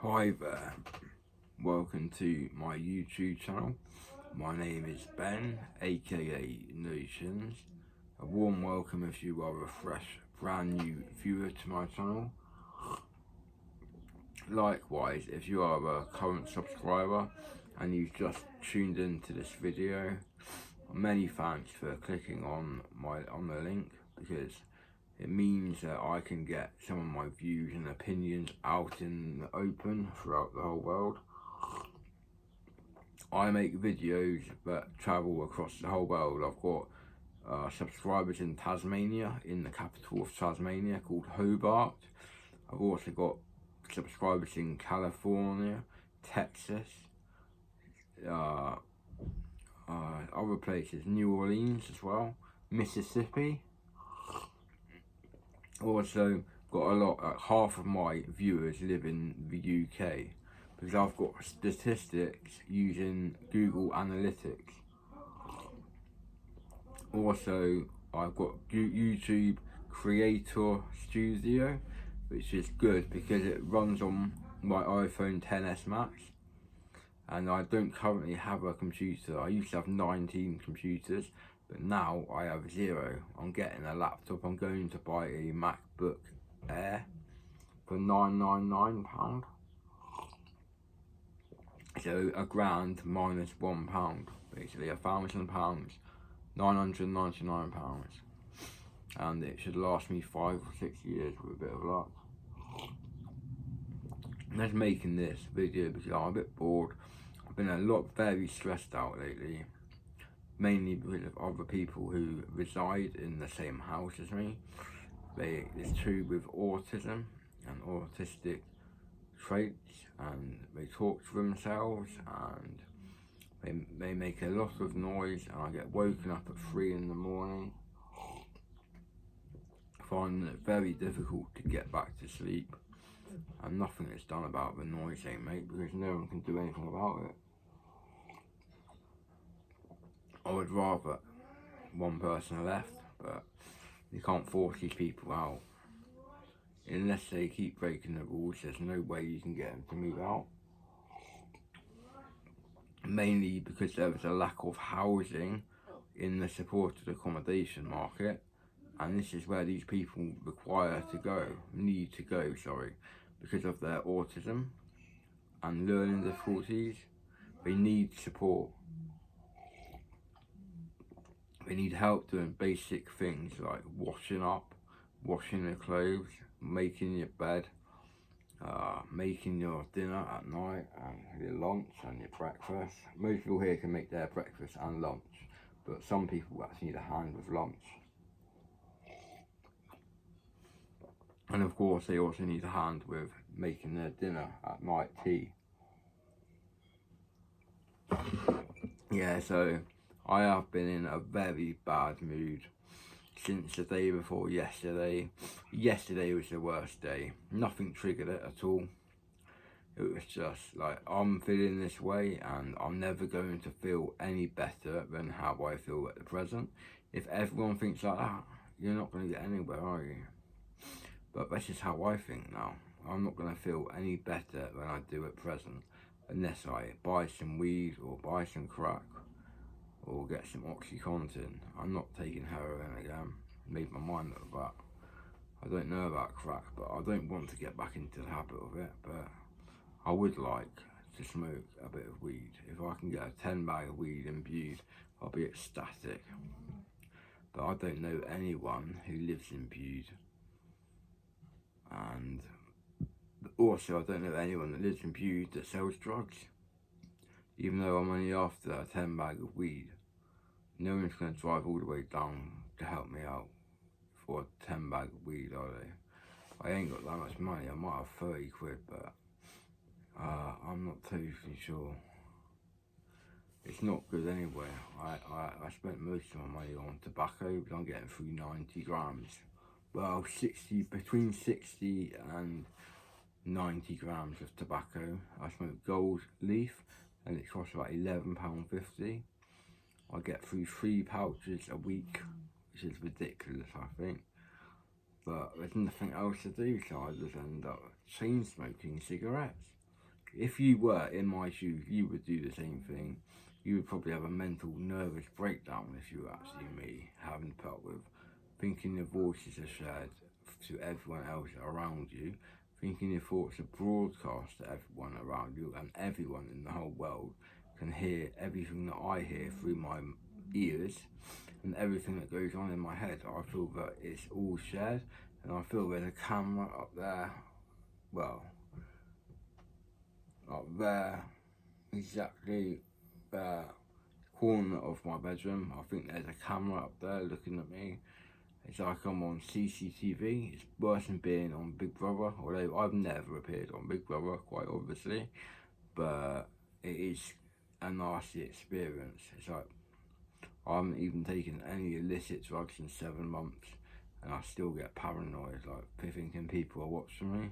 Hi there, welcome to my YouTube channel. My name is Ben, aka Notions. A warm welcome if you are a fresh, brand new viewer to my channel. Likewise, if you are a current subscriber and you've just tuned into this video, many thanks for clicking on the link, because it means that I can get some of my views and opinions out in the open throughout the whole world. I make videos that travel across the whole world. I've got subscribers in Tasmania, in the capital of Tasmania called Hobart. I've also got subscribers in California, Texas, other places, New Orleans as well, Mississippi. Also got a lot, half of my viewers live in the UK, because I've got statistics using Google Analytics. Also, I've got YouTube Creator Studio, which is good because it runs on my iPhone XS Max, and I don't currently have a computer. I used to have 19 computers, but now I have 0. I'm getting a laptop. I'm going to buy a MacBook Air for £999. So £1,000 minus £1, basically £1,000, £999, and it should last me 5 or 6 years with a bit of luck. I'm just making this video because I'm a bit bored. I've been very stressed out lately, mainly because of other people who reside in the same house as me. It's true with autism and autistic traits, and they talk to themselves, and they make a lot of noise, and I get woken up at 3 in the morning. I find it very difficult to get back to sleep, and nothing is done about the noise they make because no one can do anything about it. I would rather one person left, but you can't force these people out. Unless they keep breaking the rules, there's no way you can get them to move out. Mainly because there is a lack of housing in the supported accommodation market, and this is where these people need to go, because of their autism and learning difficulties. They need support. They need help doing basic things like washing up, washing their clothes, making your bed, making your dinner at night, and your lunch and your breakfast. Most people here can make their breakfast and lunch, but some people actually need a hand with lunch. And of course they also need a hand with making their dinner at night, tea. Yeah, so I have been in a very bad mood since the day before yesterday. Yesterday was the worst day. Nothing triggered it at all. It was just like, I'm feeling this way and I'm never going to feel any better than how I feel at the present. If everyone thinks like that, you're not going to get anywhere, are you? But that's just how I think now. I'm not going to feel any better than I do at present unless I buy some weed or buy some crack or get some OxyContin. I'm not taking heroin again. Made my mind up that. I don't know about crack, but I don't want to get back into the habit of it. But I would like to smoke a bit of weed. If I can get a 10 bag of weed in Bude, I'll be ecstatic. But I don't know anyone who lives in Bude. And also I don't know anyone that lives in Bude that sells drugs. Even though I'm only after a 10 bag of weed, no one's going to drive all the way down to help me out for a 10 bag of weed, are they? I ain't got that much money. I might have 30 quid, but I'm not totally sure. It's not good anyway. I spent most of my money on tobacco, but I'm getting through 90 grams. Well, between 60 and 90 grams of tobacco. I smoke Gold Leaf, and it costs about £11.50. I get through 3 pouches a week, which is ridiculous, I think. But there's nothing else to do, so I just end up chain smoking cigarettes. if you were in my shoes, you would do the same thing. You would probably have a mental nervous breakdown if you were actually me, having to put up with thinking your voices are shared to everyone else around you, thinking your thoughts are broadcast to everyone around you, and everyone in the whole world can hear everything that I hear through my ears and everything that goes on in my head. I feel that it's all shared, and I feel there's a camera up there, well, up there, exactly the corner of my bedroom. I think there's a camera up there looking at me. It's like I'm on CCTV. It's worse than being on Big Brother, although I've never appeared on Big Brother, quite obviously, but it is a nasty experience. It's like I haven't even taken any illicit drugs in 7 months, and I still get paranoid, like thinking people are watching me.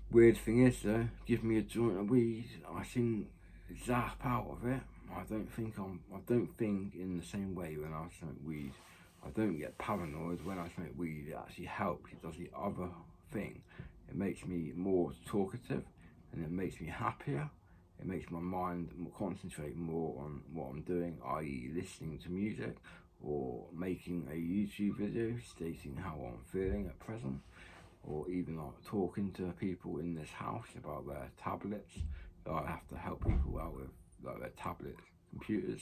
Weird thing is though, give me a joint of weed, I seem zap out of it. I don't think in the same way when I smoke weed. I don't get paranoid when I smoke weed. It actually helps. It does the other thing. It makes me more talkative, and it makes me happier. It makes my mind concentrate more on what I'm doing, i.e. listening to music or making a YouTube video stating how I'm feeling at present, or even like talking to people in this house about their tablets. I have to help people out with like their tablet computers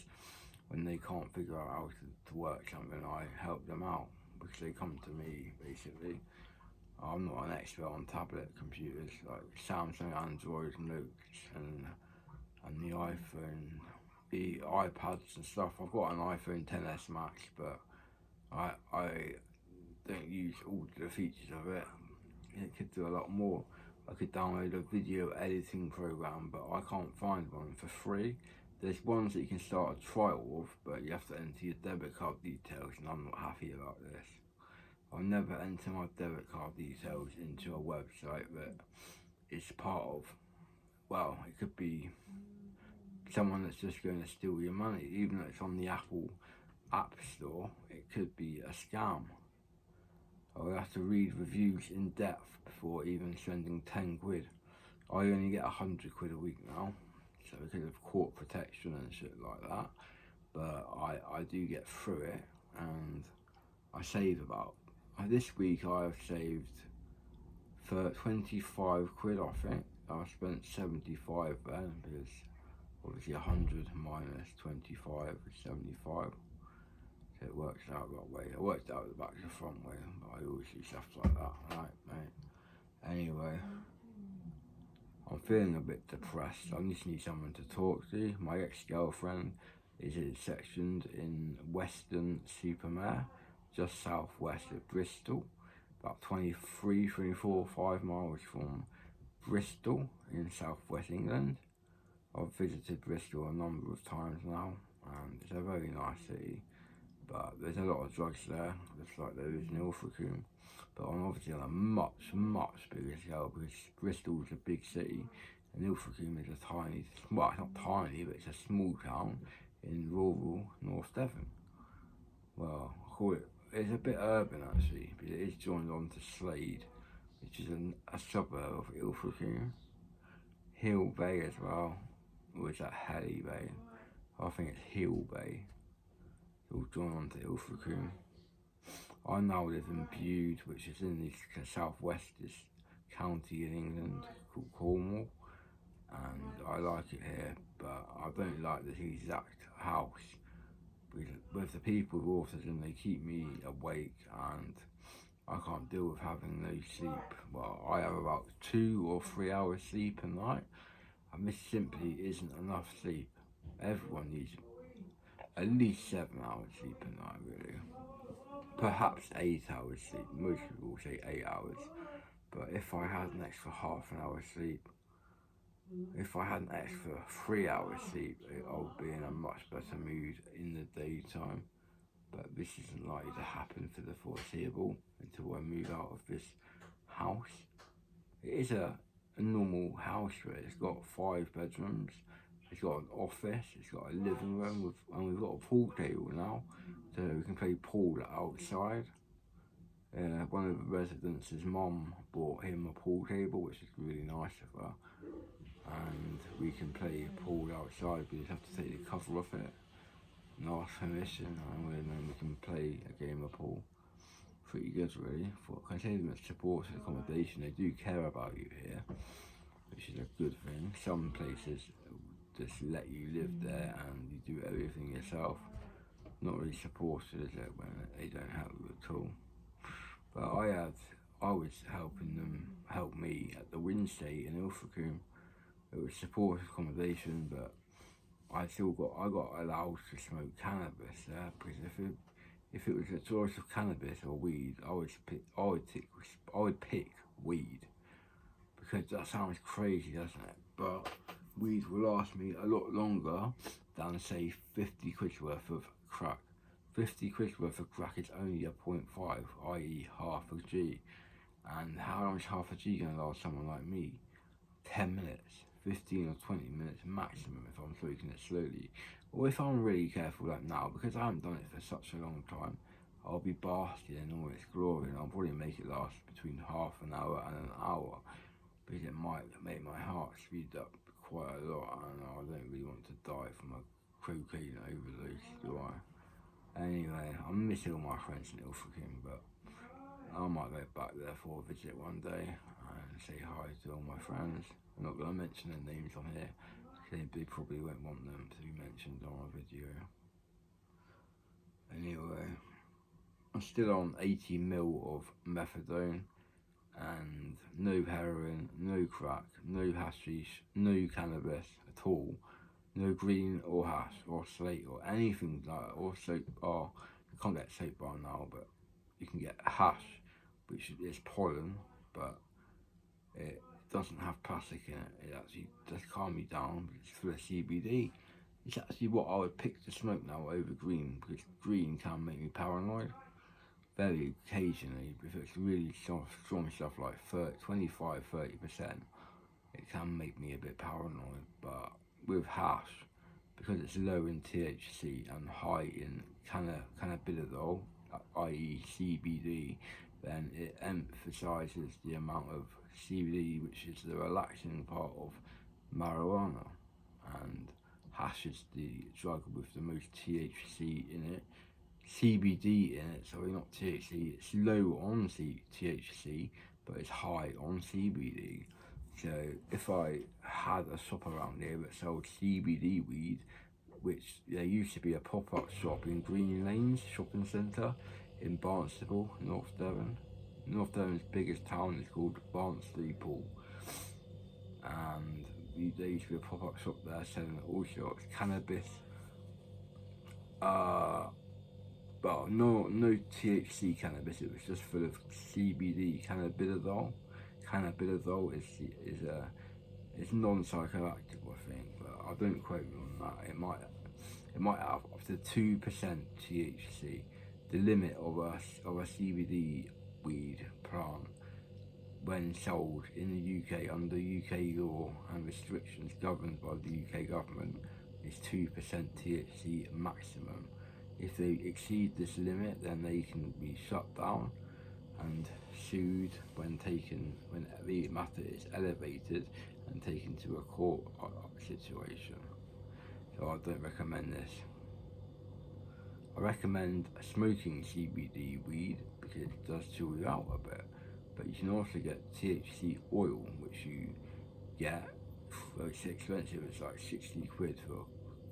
when they can't figure out how to work something. I help them out because they come to me basically. I'm not an expert on tablet computers like Samsung, Android, Notes, and the iPhone, the iPads and stuff. I've got an iPhone XS Max, but I don't use all the features of it. It could do a lot more. I could download a video editing program, but I can't find one for free. There's ones that you can start a trial with, but you have to enter your debit card details, and I'm not happy about this. I'll never enter my debit card details into a website that is part of, well, it could be someone that's just going to steal your money. Even though it's on the Apple App Store, it could be a scam. I have to read reviews in depth before even spending 10 quid. I only get 100 quid a week now, so because of court protection and shit like that. But I do get through it, and I save about, this week I have saved for 25 quid, I think. I spent 75 then, because obviously 100 minus 25 is 75. So it works out that way. It worked out the back to the front way, but I always do stuff like that, right, mate? Anyway, I'm feeling a bit depressed. I just need someone to talk to. My ex-girlfriend is sectioned in Weston Supermare, just southwest of Bristol, about 5 miles from Bristol in southwest England. I've visited Bristol a number of times now, and it's a very nice city, but there's a lot of drugs there, just like there is in Ilfracombe. But I'm obviously on a much, much bigger scale, because Bristol's a big city and Ilfracombe is a tiny, well, it's not tiny, but it's a small town in rural North Devon. Well, I call it, it's a bit urban actually, but it is joined on to Slade, which is a suburb of Ilfracombe. Hill Bay as well, or is that Helley Bay? I think it's Hill Bay. It's all joined on to Ilfracombe. I now live in Bude, which is in the southwestest county in England called Cornwall, and I like it here, but I don't like this exact house. With the people with autism, they keep me awake, and I can't deal with having no sleep. Well, I have about 2 or 3 hours sleep a night, and this simply isn't enough sleep. Everyone needs at least 7 hours sleep a night, really. Perhaps 8 hours sleep. Most people say 8 hours. But if I had an extra half an hour sleep, if I had an extra 3 hours sleep, I would be in a much better mood in the daytime. But this isn't likely to happen for the foreseeable until I move out of this house. It is a normal house, really. It's got 5 bedrooms. It's got an office, it's got a living room, and we've got a pool table now, so we can play pool outside. One of the residents' mum bought him a pool table, which is really nice of her, and we can play pool outside. We just have to take the cover off it and ask permission, and then we can play a game of pool. Pretty good, really. For considering it's supported accommodation, they do care about you here, which is a good thing. Some places just let you live there and you do everything yourself. Not really supported, is it, when they don't help you at all. But I was helping them help me at the Windstate in Ilfracombe. It was supported accommodation, but I got allowed to smoke cannabis there, because if it was a choice of cannabis or weed, I would pick weed, because that sounds crazy, doesn't it? But weed will last me a lot longer than, say, 50 quid worth of crack. 50 quid worth of crack is only a 0.5, i.e. half a G. And how long is half a G going to last someone like me? 10 minutes, 15 or 20 minutes maximum if I'm smoking it slowly. Or if I'm really careful like now, because I haven't done it for such a long time, I'll be basking in all its glory, and I'll probably make it last between half an hour and an hour, because it might make my heart speed up quite a lot, and I don't really want to die from a cocaine overdose, do I? Anyway, I'm missing all my friends in Ilfracombe, but I might go back there for a visit one day and say hi to all my friends. I'm not going to mention their names on here, because they probably won't want them to be mentioned on a video. Anyway, I'm still on 80 mil of methadone, and no heroin, no crack, no hashish, no cannabis at all, no green or hash or slate or anything like that, or soap bar. You can't get soap bar now, but you can get hash, which is pollen, but it doesn't have plastic in it. It actually does calm you down, but it's full of CBD. It's actually what I would pick to smoke now over green, because green can make me paranoid. Very occasionally, if it's really strong stuff like 25-30%, it can make me a bit paranoid. But with hash, because it's low in THC and high in cannabidiol, i.e. CBD, then it emphasizes the amount of CBD, which is the relaxing part of marijuana, and hash is the drug with the most THC in it. CBD in it, sorry, not THC. It's low on THC, but it's high on CBD. So if I had a shop around here that sold CBD weed, which there used to be a pop-up shop in Green Lanes Shopping Centre in Barnstaple, North Devon. North Devon's biggest town is called Barnstaple, and there used to be a pop-up shop there selling all sorts of cannabis. Well, no THC cannabis. It was just full of CBD, cannabidiol. Cannabidiol is non-psychoactive, I think, but I don't quote me on that. It might have up to 2% THC. The limit of a CBD weed plant, when sold in the UK under UK law and restrictions governed by the UK government, is 2% THC maximum. If they exceed this limit, then they can be shut down and sued when the matter is elevated and taken to a court situation. So I don't recommend this. I recommend smoking CBD weed because it does chill you out a bit, but you can also get THC oil, which you get. Well, it's expensive. It's like 60 quid for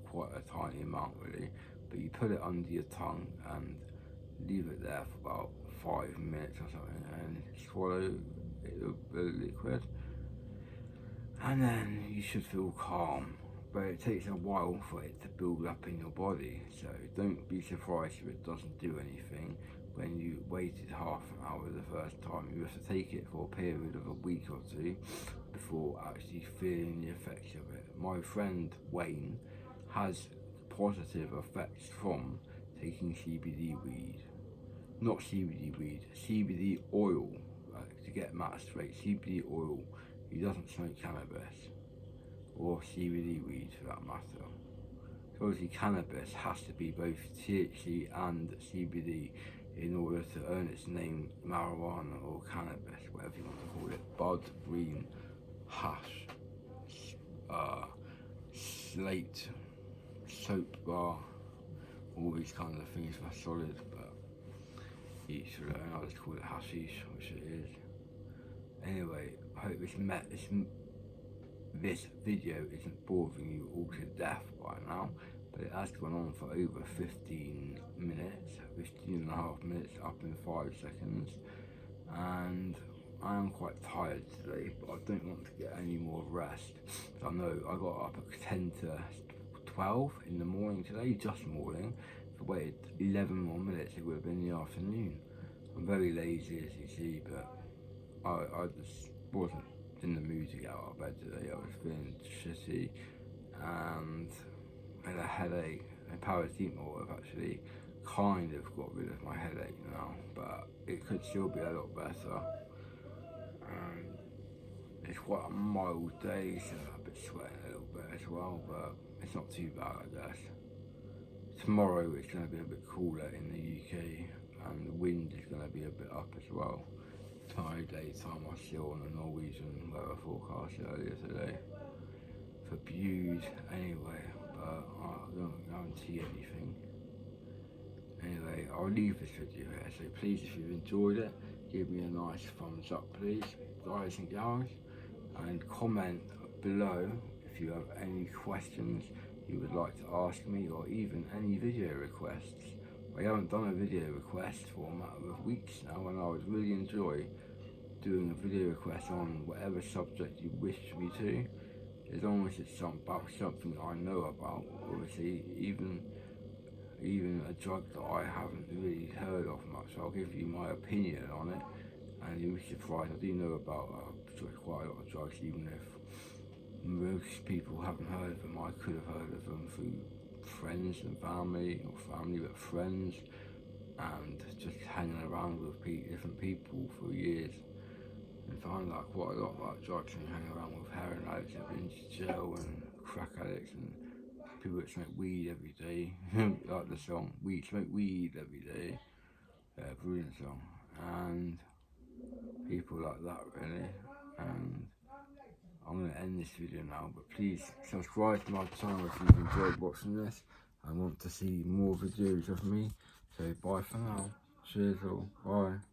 quite a tiny amount, really. But you put it under your tongue and leave it there for about 5 minutes or something, and swallow the liquid, and then you should feel calm. But it takes a while for it to build up in your body, so don't be surprised if it doesn't do anything when you waited half an hour the first time. You have to take it for a period of a week or two before actually feeling the effects of it. My friend Wayne has positive effects from taking CBD weed. Not CBD weed, CBD oil, to get Matt straight. CBD oil. He doesn't smoke cannabis, or CBD weed for that matter. So obviously cannabis has to be both THC and CBD. in order to earn its name marijuana or cannabis, whatever you want to call it. Bud, green, hash, slate, soap bar, all these kinds of things for solid, but each to their own. I just call it hashish, which it is. Anyway, I hope this video isn't boring you all to death by now, but it has gone on for over 15 minutes, 15 and a half minutes, up in 5 seconds, and I am quite tired today, but I don't want to get any more rest. I know I got up at 10 to 12 in the morning today, just morning. If I waited 11 more minutes, it would have been the afternoon. I'm very lazy, as you see, but I just wasn't in the mood to get out of bed today. I was feeling shitty and I had a headache. And paracetamol have actually kind of got rid of my headache now, but it could still be a lot better. It's quite a mild day, so I'm a bit sweating a little bit as well, but it's not too bad, I guess. Tomorrow it's going to be a bit cooler in the UK, and the wind is going to be a bit up as well. Daytime I saw on the Norwegian weather forecast earlier today for Bude anyway, but I don't guarantee anything. Anyway, I'll leave this video here, so please, if you've enjoyed it, give me a nice thumbs up please, guys and gals, and comment below if you have any questions you would like to ask me, or even any video requests. I haven't done a video request for a matter of weeks now, and I would really enjoy doing a video request on whatever subject you wish me to, as long as it's about something I know about. Obviously, even a drug that I haven't really heard of much, I'll give you my opinion on it, and you'll be surprised. I do know about quite a lot of drugs, even if most people haven't heard of them. I could have heard of them through friends and family, or family but friends, and just hanging around with different people for years, and find out quite a lot about drugs, and hang around with heroin addicts that have been to jail, and crack addicts, and people that smoke weed every day. Like the song, smoke weed every day. Brilliant song. And people like that, really. And I'm going to end this video now, but please subscribe to my channel if you've enjoyed watching this and want to see more videos of me. So bye for now. Cheers all. Bye.